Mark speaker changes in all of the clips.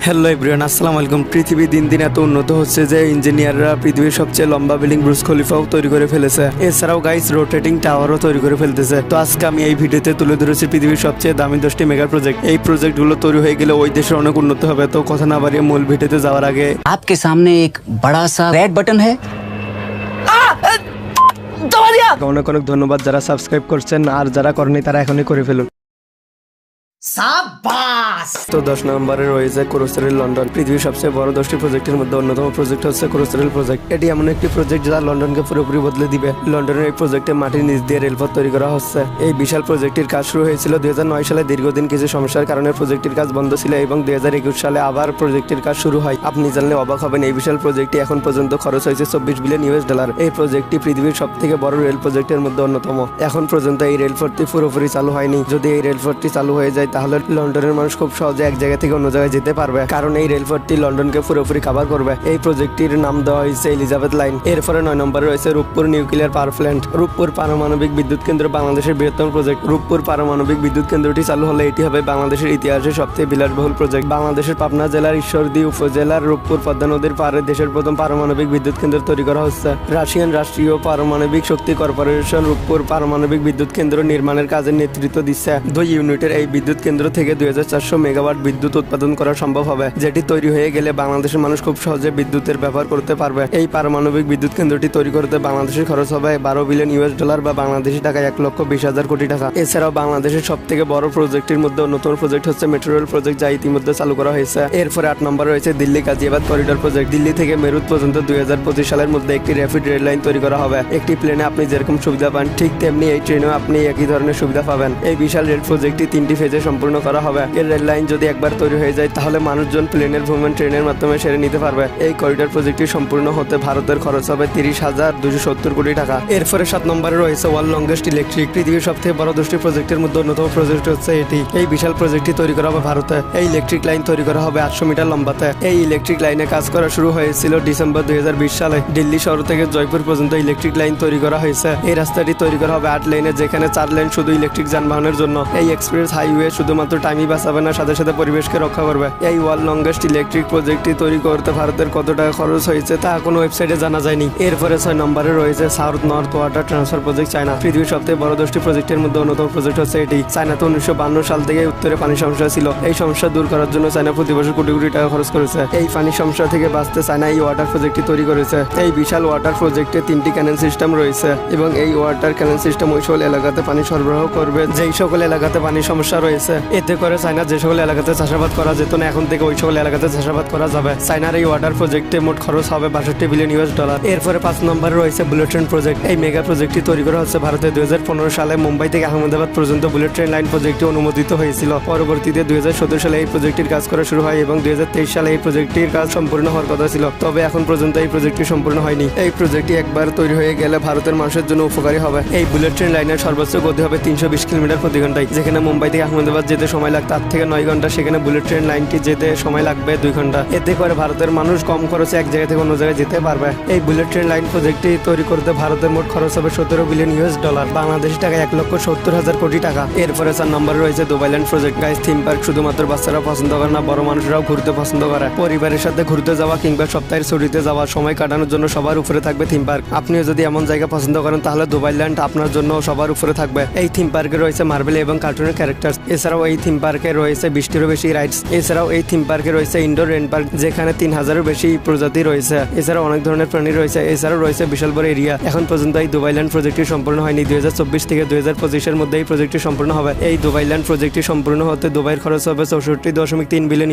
Speaker 1: Hello everyone, আসসালামু আলাইকুম। পৃথিবী দিন দিন এত উন্নত হচ্ছে যে ইঞ্জিনিয়াররা পৃথিবীর সবচেয়ে লম্বা বিল্ডিং বুর্জ খলিফাও তৈরি করে ফেলেছে। এছাড়াও গাইস রোটেটিং টাওয়ারও তৈরি করে ফেলতেছে। তো আজকে আমি এই ভিডিওতে তুলে ধরেছি পৃথিবীর সবচেয়ে দামি 10টি মেগা প্রজেক্ট। এই প্রজেক্টগুলো তৈরি হয়ে গেলে ওই দেশের অনেক উন্নত হবে। তো কথা না বাড়িয়ে মূল ভিডিওতে যাওয়ার আগে
Speaker 2: आपके सामने एक बड़ा सा रेड बटन है।
Speaker 1: অনেক অনেক ধন্যবাদ যারা সাবস্ক্রাইব করছেন, আর যারা করেনি তারা এখনই করে ফেলুন। তো 10 নম্বরে রয়েছে ক্রুসেরেল লন্ডন। পৃথিবীর সবচেয়ে বড় 10টি প্রজেক্টের মধ্যে অন্যতম প্রজেক্ট হচ্ছে ক্রুসেরেল প্রজেক্ট। এটি এমন একটি প্রজেক্ট যা লন্ডনকে পুরোপুরি বদলে দিবে। লন্ডনের এই প্রজেক্টে মাটির নিচ দিয়ে রেলপথ তৈরি করা হচ্ছে। এই বিশাল প্রজেক্টটির কাজ শুরু হয়েছিল 2009 সালে। দীর্ঘদিন কিছু সমস্যার কারণে প্রজেক্টটির কাজ বন্ধ ছিল এবং 2021 সালে আবার প্রজেক্টটির কাজ শুরু হয়। আপনি জানলে অবাক হবেন, এই বিশাল প্রজেক্টটি এখন পর্যন্ত খরচ হয়েছে $24 বিলিয়ন। এই প্রজেক্টটি পৃথিবীর সব থেকে বড় রেল প্রজেক্টের মধ্যে অন্যতম। এখন পর্যন্ত এই রেলপথটি পুরোপুরি চালু হয়নি। যদি এই রেলপথটি চালু হয়ে যায় তাহলে লন্ডনের মানুষ খুব সহজে এক জায়গা থেকে অন্য জায়গায় যেতে পারবে, কারণ এই রেলপথটি লন্ডনকে পুরোপুরি কভার করবে। এই প্রজেক্টটির নাম দেওয়া হয়েছে এলিজাবেথ লাইন। এরপরে 9 নম্বরে রয়েছে Rooppur nuclear power plant. Rooppur পারমাণবিক বিদ্যুৎ কেন্দ্র বাংলাদেশের বৃহত্তম প্রজেক্ট। রূপপুর পারমাণবিক বিদ্যুৎ কেন্দ্রটি চালু হলে এটি হবে বাংলাদেশের ইতিহাসের সবচেয়ে বিলাসবহুল প্রজেক্ট। বাংলাদেশের পাবনা জেলার ঈশ্বরদী উপজেলার রূপপুর পদ্মা নদীর পাড়ে দেশের প্রথম পারমাণবিক বিদ্যুৎ কেন্দ্র তৈরি করা হচ্ছে। রাশিয়ান রাষ্ট্রীয় পারমাণবিক শক্তি কর্পোরেশন রূপপুর পারমাণবিক বিদ্যুৎ কেন্দ্র নির্মাণের কাজে নেতৃত্ব দিচ্ছে। 2 ইউনিটের এই বিদ্যুৎ কেন্দ্র থেকে 2400 মেগাওয়াট বিদ্যুৎ উৎপাদন করা সম্ভব হবে, যেটি তৈরি হয়ে গেলে বাংলাদেশের মানুষ খুব সহজে বিদ্যুতের ব্যবহার করতে পারবে। এই পারমাণবিক বিদ্যুৎ কেন্দ্রটি তৈরি করতে বাংলাদেশের খরচ হবে $12 বিলিয়ন বা বাংলাদেশি টাকায় 1,20,000 কোটি টাকা। এছাড়াও বাংলাদেশের সব থেকে বড় প্রজেক্টের মধ্যে অন্যতম প্রজেক্ট হচ্ছে মেট্রো রেল প্রজেক্ট, যা ইতিমধ্যে চালু করা হয়েছে। এরপরে 8 নম্বর রয়েছে দিল্লি গাজিয়াবাদ করিডোর প্রজেক্ট। দিল্লি থেকে মেরুত পর্যন্ত 2025 সালের মধ্যে একটি র্যাপিড রেল লাইন তৈরি করা হবে। একটি প্লেনে আপনি যেরকম সুবিধা পান ঠিক তেমনি এই ট্রেনেও আপনি একই ধরনের সুবিধা পাবেন। এই বিশাল রেল প্রজেক্টটি 3টি ফেজে সম্পূর্ণ করা হবে। এই রেল লাইন যদি একবার তৈরি হয়ে যায় তাহলে মানুষজন প্লেনের ভ্রমণ ট্রেনের মাধ্যমে সেরে নিতে পারবে। এই করিডোর প্রজেক্টটি সম্পূর্ণ হতে ভারতের খরচ হবে 30,270 কোটি টাকা। এরপরে 7 নম্বরে রয়েছে ওয়ার্ল্ড লংগেস্ট ইলেকট্রিক। পৃথিবীর সবথেকে বড় 10টি প্রজেক্টের মধ্যে অন্যতম প্রজেক্ট হচ্ছে এটি। এই বিশাল প্রজেক্টটি তৈরি করা হবে ভারতে। এই ইলেকট্রিক লাইন তৈরি করা হবে 800 মিটার লম্বাতে। এই ইলেকট্রিক লাইনে কাজ করা শুরু হয়েছিল ডিসেম্বর 2020 সালে। দিল্লি শহর থেকে জয়পুর পর্যন্ত ইলেকট্রিক লাইন তৈরি করা হয়েছে। এই রাস্তাটি তৈরি করা হবে 8 লেনে, যেখানে 4 লেন শুধু ইলেকট্রিক যানবাহনের জন্য। এই এক্সপ্রেস হাইওয়ে শুধুমাত্র টাইমই বাঁচাবে না, সাথে সাথে পরিবেশকে রক্ষা করবে। এই ওয়ার্ল্ড লংগেস্ট ইলেকট্রিক প্রজেক্টটি তৈরি করতে ভারতের কত টাকা খরচ হয়েছে তা কোনো ওয়েবসাইটে জানা যায়নি। এরপরে 6 নম্বরে রয়েছে south north water transfer project, China. পৃথিবীর সবথেকে বড় 10টি প্রজেক্টের মধ্যে অন্যতম প্রজেক্ট হচ্ছে এটি। চায়নাতে 1952 সাল থেকে উত্তরে পানি সমস্যা ছিল। এই সমস্যা দূর করার জন্য চায়না প্রতি বছর কোটি কোটি টাকা খরচ করেছে। এই পানি সমস্যা থেকে বাঁচতে চায়না এই ওয়াটার প্রজেক্টটি তৈরি করেছে। এই বিশাল ওয়াটার প্রজেক্টে 3টি ক্যানেল সিস্টেম রয়েছে এবং এই ওয়াটার ক্যানেল সিস্টেম ওই সকল এলাকাতে পানি সরবরাহ করবে যেই সকল এলাকাতে পানি সমস্যা রয়েছে। এতে করে চায়না যে সকল এলাকাতে চাষাবাদ করা যেত না, এখন থেকে ওই সকল এলাকাতে চাষাবাদ করা যাবে। চায়নার এই ওয়াটার প্রজেক্টে মোট খরচ হবে $62 বিলিয়ন। এরপরে 5 নম্বরে রয়েছে বুলেট ট্রেন প্রজেক্ট। এই মেগা প্রজেক্টটি তৈরি করা হচ্ছে ভারতে। 2015 সালে মুম্বাই থেকে আহমেদাবাদ পর্যন্ত বুলেট ট্রেন লাইন প্রজেক্টটি অনুমোদিত হয়েছিল। পরবর্তীতে 2017 সালে এই প্রজেক্টটির কাজ করা শুরু হয় এবং 2023 সালে এই প্রজেক্টটির কাজ সম্পূর্ণ হওয়ার কথা ছিল, তবে এখন পর্যন্ত এই প্রজেক্টটি সম্পূর্ণ হয়নি। এই প্রজেক্টটি একবার তৈরি হয়ে গেলে ভারতের মানুষের জন্য উপকারী হবে। এই বুলেট ট্রেন লাইনের সর্বোচ্চ গতি হবে 320 কিলোমিটার প্রতি ঘন্টায়। যেখানে মুম্বাই থেকে আহমেদাবাদ যেতে সময় লাগবে তার থেকে 9 ঘন্টা, সেখানে বুলেট ট্রেন লাইনটি যেতে সময় লাগবে 2 ঘন্টা। এতে করে ভারতের মানুষ কম খরচে এক জায়গা থেকে অন্য জায়গায় যেতে পারবে। এই বুলেট ট্রেন লাইন প্রজেক্টটি তৈরি করতে ভারতের মোট খরচ হবে $17 বিলিয়ন। বাংলাদেশি টাকায় 1,70,000 কোটি টাকা। এরপরে 4 নম্বরে রয়েছে Dubai land project. Guys, theme park শুধুমাত্র বাচ্চারা পছন্দ করে না, বড় মানুষরাও ঘুরতে পছন্দ করে। পরিবারের সাথে ঘুরতে যাওয়া কিংবা সপ্তাহের ছুটিতে যাওয়া, সময় কাটানোর জন্য সবার উপরে থাকবে থিম পার্ক। আপনিও যদি এমন জায়গা পছন্দ করেন তাহলে দুবাই ল্যান্ড আপনার জন্য সবার উপরে থাকবে। এই থিম পার্কে রয়েছে মার্বেল এবং কার্টুনের ক্যারেক্টার্স। এছাড়াও এই থিম পার্কে রয়েছে 20টিরও বেশি রাইডস। এছাড়াও এই থিম পার্কে রয়েছে ইনডোর রেন পার্ক, যেখানে 3000-এরও বেশি প্রজাতি রয়েছে। এছাড়াও অনেক ধরনের প্রাণী রয়েছে। এছাড়াও রয়েছে বিশাল বড় এরিয়া। এখন পর্যন্ত এই দুবাই ল্যান্ড প্রজেক্টটি সম্পূর্ণ হয়নি। 2024 থেকে 2025 মধ্যে এই প্রজেক্টটি সম্পূর্ণ হবে। এই দুবাই ল্যান্ড প্রজেক্টটি সম্পূর্ণ হতে দুবাইয়ের খরচ হবে $64.3 বিলিয়ন।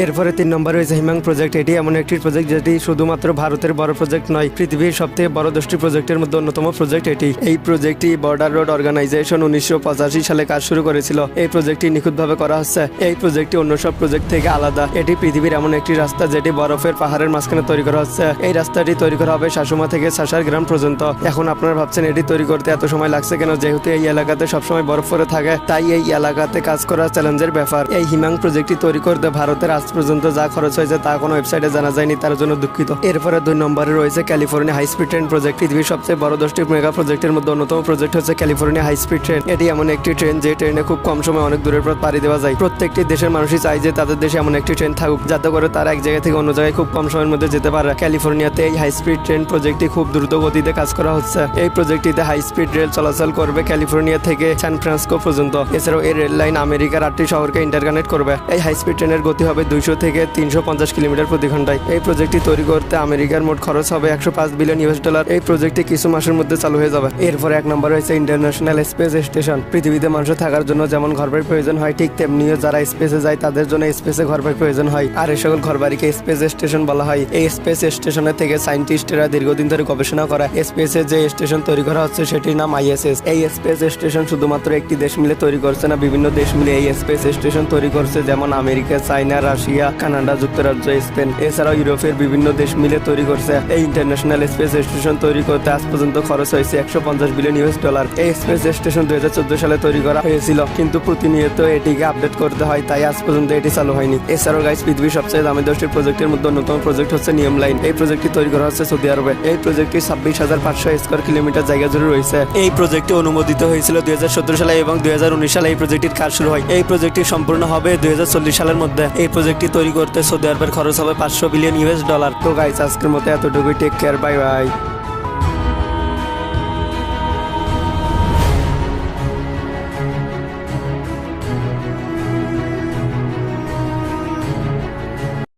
Speaker 1: এরপরে 3 নম্বরে রয়েছে হিমাং প্রজেক্ট। এটি এমন একটি প্রজেক্ট যেটি শুধুমাত্র ভারতের বড় প্রজেক্ট নয়, পৃথিবীর সবথেকে বড় 10টি প্রজেক্টের মধ্যে অন্যতম প্রজেক্ট এটি। এই প্রজেক্টটি বর্ডার রোড অর্গানাইজেশন 1985 সালে কাজ শুরু করেছিল। এই প্রজেক্টটি নিখুঁতভাবে করা হচ্ছে। এই প্রজেক্টটি অন্য সব প্রজেক্ট থেকে আলাদা। এটি পৃথিবীর এমন একটি রাস্তা যেটি বরফের পাহাড়ের মাঝখানে তৈরি করা হচ্ছে। এই রাস্তাটি তৈরি করা হবে শাসুমা থেকে সাসার গ্রাম পর্যন্ত। এখন আপনারা ভাবছেন এটি তৈরি করতে এত সময় লাগছে কেন? যেহেতু এই এলাকাতে সবসময় বরফ পড়ে থাকে, তাই এই এলাকাতে কাজ করা চ্যালেঞ্জের ব্যাপার। এই হিমাং প্রজেক্টটি তৈরি করতে ভারতের আজ পর্যন্ত যা খরচ হয়েছে তা কোনো ওয়েবসাইটে জানা যায়নি, তার জন্য দুঃখিত। এরপরে 2 নম্বরে রয়েছে California high speed train project. পৃথিবীর সবচেয়ে বড় 10টি মেগা প্রজেক্টের মধ্যে অন্যতম প্রজেক্ট হচ্ছে ক্যালিফোর্নিয়া হাই স্পিড ট্রেন। এটি এমন একটি ট্রেন যে ট্রেনে খুব কম সময় সময় অনেক দূরের পথ পাড়ি দেওয়া যায়। প্রত্যেকটি দেশের মানুষই চায় যে তাদের দেশে এমন একটি ট্রেন থাকুক যাতে করে তারা এক জায়গা থেকে অন্য জায়গায় খুব কম সময়ের মধ্যে যেতে পারে। ক্যালিফোর্নিয়াতে এই হাই স্পিড ট্রেন প্রজেক্টটি খুব দ্রুত গতিতে কাজ করা হচ্ছে। এই প্রজেক্টটিতে হাই স্পিড রেল চলাচল করবে ক্যালিফোর্নিয়া থেকে সান ফ্রান্সিসকো পর্যন্ত। এছাড়াও এই রেল লাইন আমেরিকার 8টি শহরকে ইন্টারকানেক্ট করবে। এই হাই স্পিড ট্রেনের গতি হবে 200 থেকে 350 কিলোমিটার প্রতি ঘন্টায়। এই প্রজেক্টটি তৈরি করতে আমেরিকার মোট খরচ হবে $105 বিলিয়ন। এই প্রজেক্টটি কিছু মাসের মধ্যে চালু হয়ে যাবে। এরপর এক নম্বর হয়েছে ইন্টারন্যাশনাল স্পেস স্টেশন। পৃথিবীতে মানুষের থাকার জন্য যেমন ঘরবাড়ির প্রয়োজন হয়, ঠিক তেমনিও যারা স্পেসে যায় তাদের জন্য স্পেসে ঘরবাড়ির প্রয়োজন হয়। আর এই সকল ঘরবাড়িকে স্পেস স্টেশন বলা হয়। এই স্পেস স্টেশনের থেকে সায়েন্টিস্টরা দীর্ঘদিন ধরে গবেষণা করা স্পেসে যে স্টেশন তৈরি করা হচ্ছে সেটির নাম ISS। এই স্পেস স্টেশন শুধুমাত্র একটি দেশ মিলে তৈরি করছে না, বিভিন্ন দেশ মিলে এই স্পেস স্টেশন তৈরি করছে, যেমন আমেরিকা, চায়না, রাশিয়া, কানাডা, যুক্তরাজ্য, স্পেন। এছাড়াও ইউরোপের বিভিন্ন দেশ মিলে তৈরি করছে। এই ইন্টারন্যাশনাল স্পেস স্টেশন তৈরি করতে আজ পর্যন্ত খরচ হয়েছে $150 বিলিয়ন। এই স্পেস স্টেশন 2014 সালে তৈরি করা হয়েছিল, কিন্তু প্রতিনিয়ত এটিকে আপডেট করতে হয়, তাই আজ পর্যন্ত এটি চালু হয়নি। এছাড়াও গাইস, পৃথিবীর সবচেয়ে দামি 10টি প্রজেক্টের মধ্যে অন্যতম প্রজেক্ট হচ্ছে নিয়ম লাইন। এই প্রজেক্টটি তৈরি করা হচ্ছে সৌদি আরবে। এই প্রজেক্টটি 26,500 স্কয়ার কিলোমিটার জায়গা জুড়ে রয়েছে। এই প্রজেক্টটি অনুমোদিত হয়েছিল 2017 সালে এবং 2019 সালে এই প্রজেক্টটির কাজ শুরু হয়। এই প্রজেক্টটি সম্পূর্ণ হবে 2040 সালের মধ্যে। এই প্রজেক্টটি তৈরি করতে সৌদি আরবের খরচ হবে $500 বিলিয়ন। তো গাইস, আজকের মতো এতটুকুই। Take care, bye by.